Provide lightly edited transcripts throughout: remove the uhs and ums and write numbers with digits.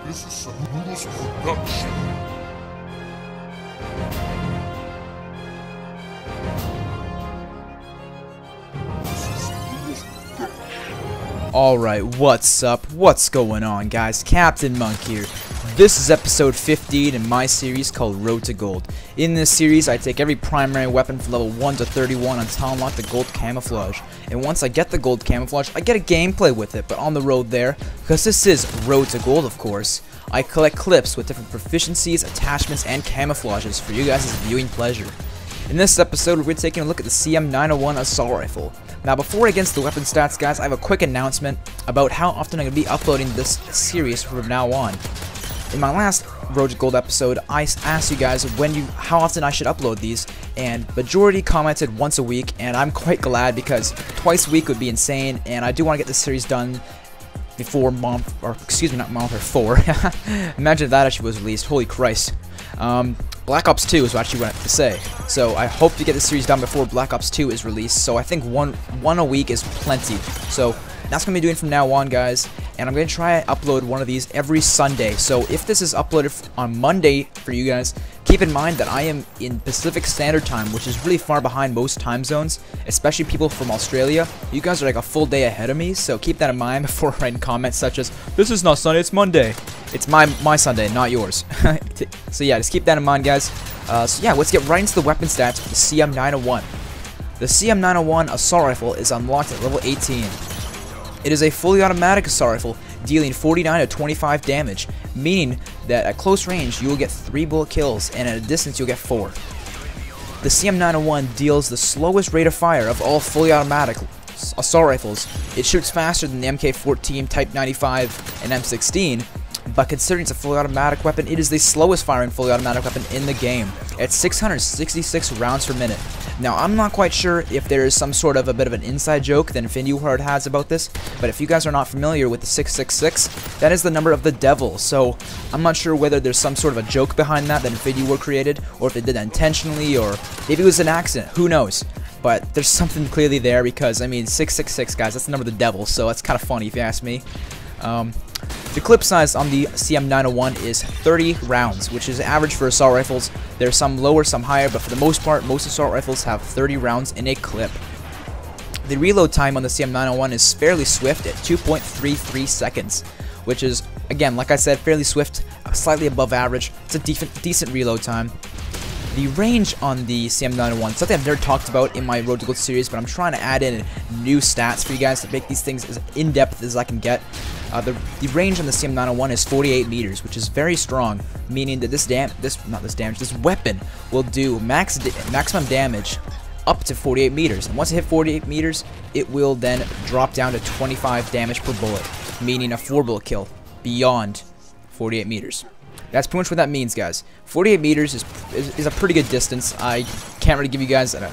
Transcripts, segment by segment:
This is some Noodles production. Alright, what's up? What's going on, guys? Captain Monk here. This is episode 15 in my series called Road to Gold. In this series, I take every primary weapon from level 1 to 31 until I unlock the gold camouflage. And once I get the gold camouflage, I get a gameplay with it, but on the road there, because this is Road to Gold, of course, I collect clips with different proficiencies, attachments, and camouflages for you guys' viewing pleasure. In this episode, we're taking a look at the CM901 assault rifle. Now, before I get into the weapon stats, guys, I have a quick announcement about how often I'm going to be uploading this series from now on. In my last Road to Gold episode, I asked you guys how often I should upload these, and majority commented once a week, and I'm quite glad because twice a week would be insane, and I do want to get this series done before not Month 4. Imagine if that actually was released. Holy Christ. Black Ops 2 is actually what I have to say. So I hope to get this series done before Black Ops 2 is released. So I think one a week is plenty. So that's going to be doing from now on, guys. And I'm going to try to upload one of these every Sunday. So if this is uploaded on Monday for you guys, keep in mind that I am in Pacific Standard Time, which is really far behind most time zones, especially people from Australia. You guys are like a full day ahead of me, so keep that in mind before writing comments such as, "This is not Sunday, it's Monday." It's my Sunday, not yours. So yeah, just keep that in mind, guys. So yeah, let's get right into the weapon stats for the CM901. The CM901 assault rifle is unlocked at level 18. It is a fully automatic assault rifle, dealing 49 to 25 damage, meaning that at close range you will get 3 bullet kills, and at a distance you'll get 4. The CM901 deals the slowest rate of fire of all fully automatic assault rifles. It shoots faster than the MK14, Type 95, and M16, but considering it's a fully automatic weapon, it is the slowest firing fully automatic weapon in the game, at 666 rounds per minute. Now, I'm not quite sure if there is some sort of a bit of an inside joke that Infinity Ward has about this, but if you guys are not familiar with the 666, that is the number of the devil, so I'm not sure whether there's some sort of a joke behind that Infinity Ward created, or if they did that intentionally, or maybe it was an accident, who knows. But there's something clearly there because, I mean, 666, guys, that's the number of the devil, so that's kind of funny if you ask me. The clip size on the CM901 is 30 rounds, which is average for assault rifles. There are some lower, some higher, but for the most part, most assault rifles have 30 rounds in a clip. The reload time on the CM901 is fairly swift at 2.33 seconds, which is, again, like I said, fairly swift, slightly above average. It's a decent reload time. The range on the CM901, something I've never talked about in my Road to Gold series, but I'm trying to add in new stats for you guys to make these things as in-depth as I can get. The range on the CM901 is 48 meters, which is very strong, meaning that this weapon will do maximum damage up to 48 meters. And once it hits 48 meters, it will then drop down to 25 damage per bullet, meaning a 4-bullet kill beyond 48 meters. That's pretty much what that means, guys. 48 meters is a pretty good distance. I can't really give you guys an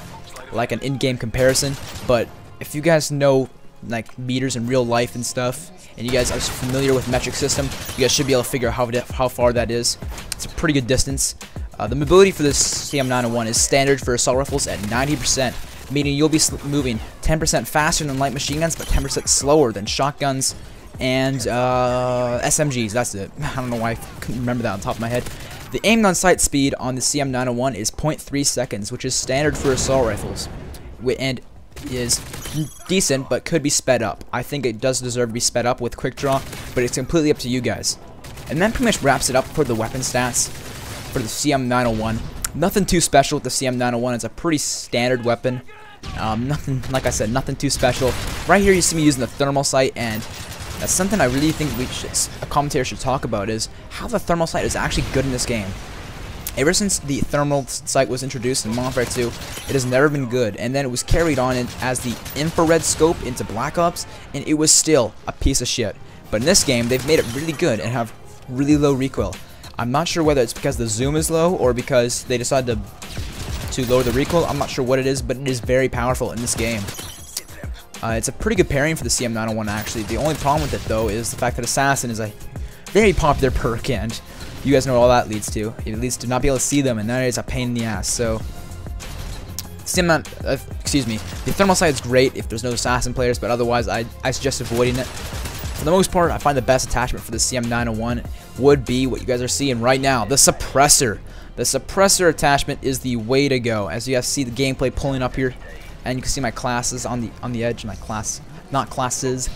in-game comparison, but if you guys know like meters in real life and stuff, and you guys are familiar with metric system, you guys should be able to figure out how far that is. It's a pretty good distance. The mobility for this CM901 is standard for assault rifles at 90%, meaning you'll be moving 10% faster than light machine guns, but 10% slower than shotguns and SMGs. That's it. I don't know why I couldn't remember that on top of my head. The aim gun sight speed on the CM901 is 0.3 seconds, which is standard for assault rifles, and is decent, but could be sped up. I think it does deserve to be sped up with quick draw, but it's completely up to you guys. And that pretty much wraps it up for the weapon stats for the CM901. Nothing too special with the CM901. It's a pretty standard weapon. Nothing, like I said, nothing too special. Right here you see me using the thermal sight, and that's something I really think a commentator should talk about, is how the thermal sight is actually good in this game. Ever since the thermal sight was introduced in Modern Warfare 2, it has never been good, and then it was carried on as the infrared scope into Black Ops, and it was still a piece of shit. But in this game, they've made it really good and have really low recoil. I'm not sure whether it's because the zoom is low or because they decided to lower the recoil. I'm not sure what it is, but it is very powerful in this game. It's a pretty good pairing for the CM901 actually. The only problem with it though is the fact that Assassin is a very popular perk, and you guys know what all that leads to. It leads to not be able to see them, and that is a pain in the ass. So the thermal sight is great if there's no assassin players, but otherwise I suggest avoiding it. For the most part, I find the best attachment for the CM901 would be what you guys are seeing right now, the suppressor. The suppressor attachment is the way to go. As you guys see the gameplay pulling up here, and you can see my classes on the edge, my class, not classes.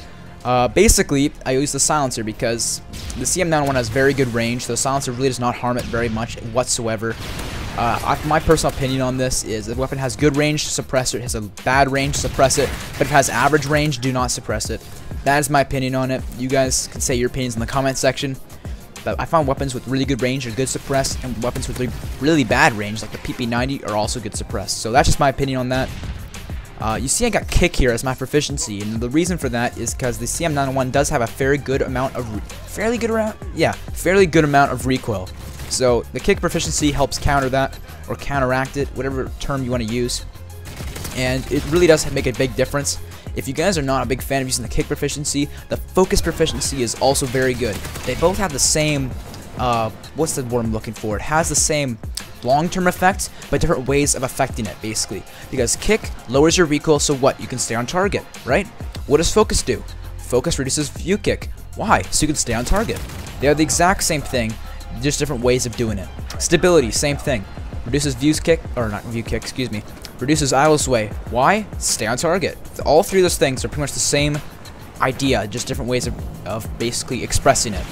Basically, I use the silencer because the CM901 has very good range. So the silencer really does not harm it very much whatsoever. My personal opinion on this is if the weapon has good range, suppress it. It has a bad range, suppress it. But if it has average range, do not suppress it. That is my opinion on it. You guys can say your opinions in the comment section. But I found weapons with really good range are good suppressed, and weapons with really bad range, like the PP90, are also good suppressed. So that's just my opinion on that. You see I got kick here as my proficiency, and the reason for that is because the CM901 does have a fairly good amount of recoil. So the kick proficiency helps counter that, or counteract it, whatever term you want to use. And it really does make a big difference. If you guys are not a big fan of using the kick proficiency, the focus proficiency is also very good. They both have the same, what's the word I'm looking for? It has the same long-term effect, but different ways of affecting it, basically. Because kick lowers your recoil, so what? You can stay on target, right? What does focus do? Focus reduces view kick. Why? So you can stay on target. They are the exact same thing, just different ways of doing it. Stability, same thing. Reduces reduces idle sway. Why? Stay on target. All three of those things are pretty much the same idea, just different ways of basically expressing it.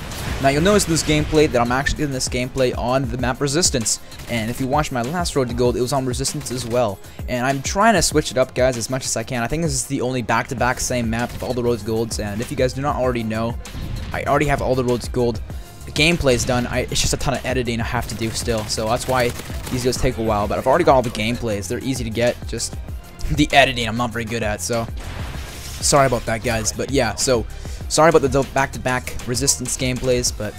Now you'll notice in this gameplay that I'm actually doing this gameplay on the map Resistance, and if you watched my last Road to Gold, it was on Resistance as well. And I'm trying to switch it up, guys, as much as I can. I think this is the only back-to-back same map of all the Road to Golds, and if you guys do not already know, I already have all the Road to Gold. The gameplay's done. It's just a ton of editing I have to do still, so that's why these videos take a while. But I've already got all the gameplays. They're easy to get. Just the editing I'm not very good at, so sorry about that, guys. But yeah, so sorry about the back-to-back Resistance gameplays, but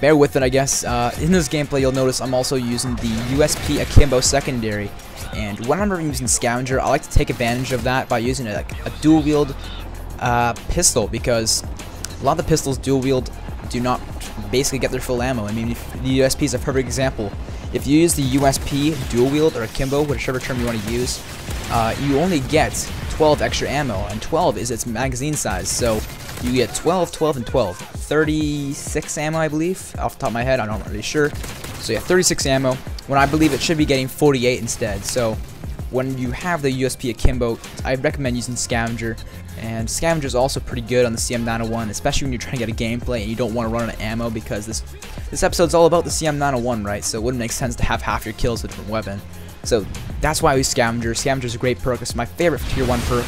bear with it, I guess. In this gameplay, you'll notice I'm also using the USP Akimbo secondary, and when I'm using Scavenger, I like to take advantage of that by using a dual-wield pistol, because a lot of the pistols dual-wield do not basically get their full ammo. I mean, the USP is a perfect example. If you use the USP dual wield or akimbo, whichever term you want to use, you only get 12 extra ammo, and 12 is its magazine size. So you get 12, 12, and 12. 36 ammo, I believe, off the top of my head. I'm not really sure. So yeah, 36 ammo, when I believe it should be getting 48 instead. So when you have the USP akimbo, I recommend using Scavenger. And Scavenger is also pretty good on the CM901, especially when you're trying to get a gameplay and you don't want to run out of ammo, because this episode's all about the CM901, right? So it wouldn't make sense to have half your kills with a different weapon. So that's why I use Scavenger. Scavenger's a great perk. It's my favorite tier 1 perk.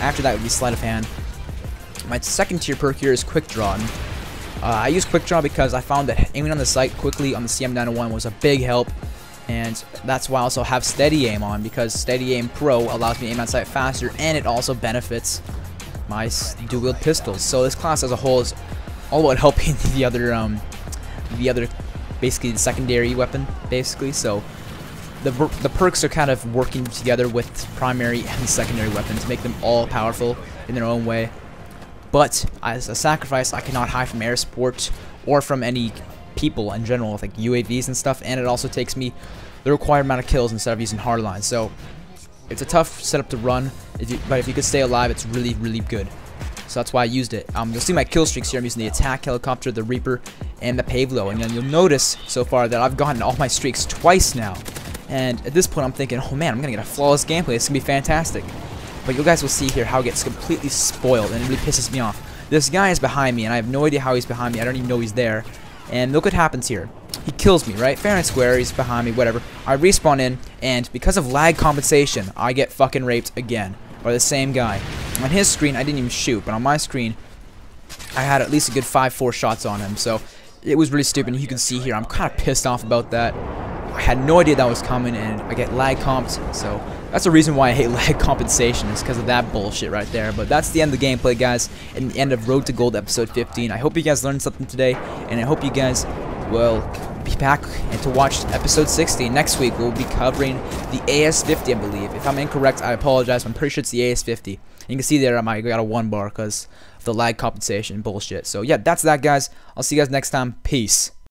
After that would be Sleight of Hand. My second tier perk here is Quick Draw. I use Quick Draw because I found that aiming on the sight quickly on the CM901 was a big help. And that's why I also have Steady Aim on, because Steady Aim Pro allows me to aim on sight faster, and it also benefits my dual wield pistols. So this class as a whole is all about helping the other basically the secondary weapon, basically. So the perks are kind of working together with primary and secondary weapons to make them all powerful in their own way. But as a sacrifice, I cannot hide from air support or from any people in general, with like UAVs and stuff, and it also takes me the required amount of kills instead of using hardline. So it's a tough setup to run, but if you could stay alive, it's really, really good. So that's why I used it. You'll see my kill streaks here. I'm using the attack helicopter, the Reaper, and the Pavlo. And then you'll notice so far that I've gotten all my streaks twice now. And at this point, I'm thinking, oh man, I'm going to get a flawless gameplay. It's going to be fantastic. But you guys will see here how it gets completely spoiled, and it really pisses me off. This guy is behind me, and I have no idea how he's behind me. I don't even know he's there. And look what happens here. He kills me, right? Fair and square, he's behind me, whatever. I respawn in, and because of lag compensation, I get fucking raped again. By the same guy. On his screen, I didn't even shoot, but on my screen, I had at least a good 5-4 shots on him. So it was really stupid. You can see here, I'm kind of pissed off about that. I had no idea that was coming, and I get lag comped, so that's the reason why I hate lag compensation, is because of that bullshit right there. But that's the end of the gameplay, guys, and the end of Road to Gold episode 15. I hope you guys learned something today, and I hope you guys will be back and to watch episode 16. Next week, we'll be covering the AS50, I believe. If I'm incorrect, I apologize. I'm pretty sure it's the AS50. And you can see there I got a 1 bar because of the lag compensation bullshit. So yeah, that's that, guys. I'll see you guys next time. Peace.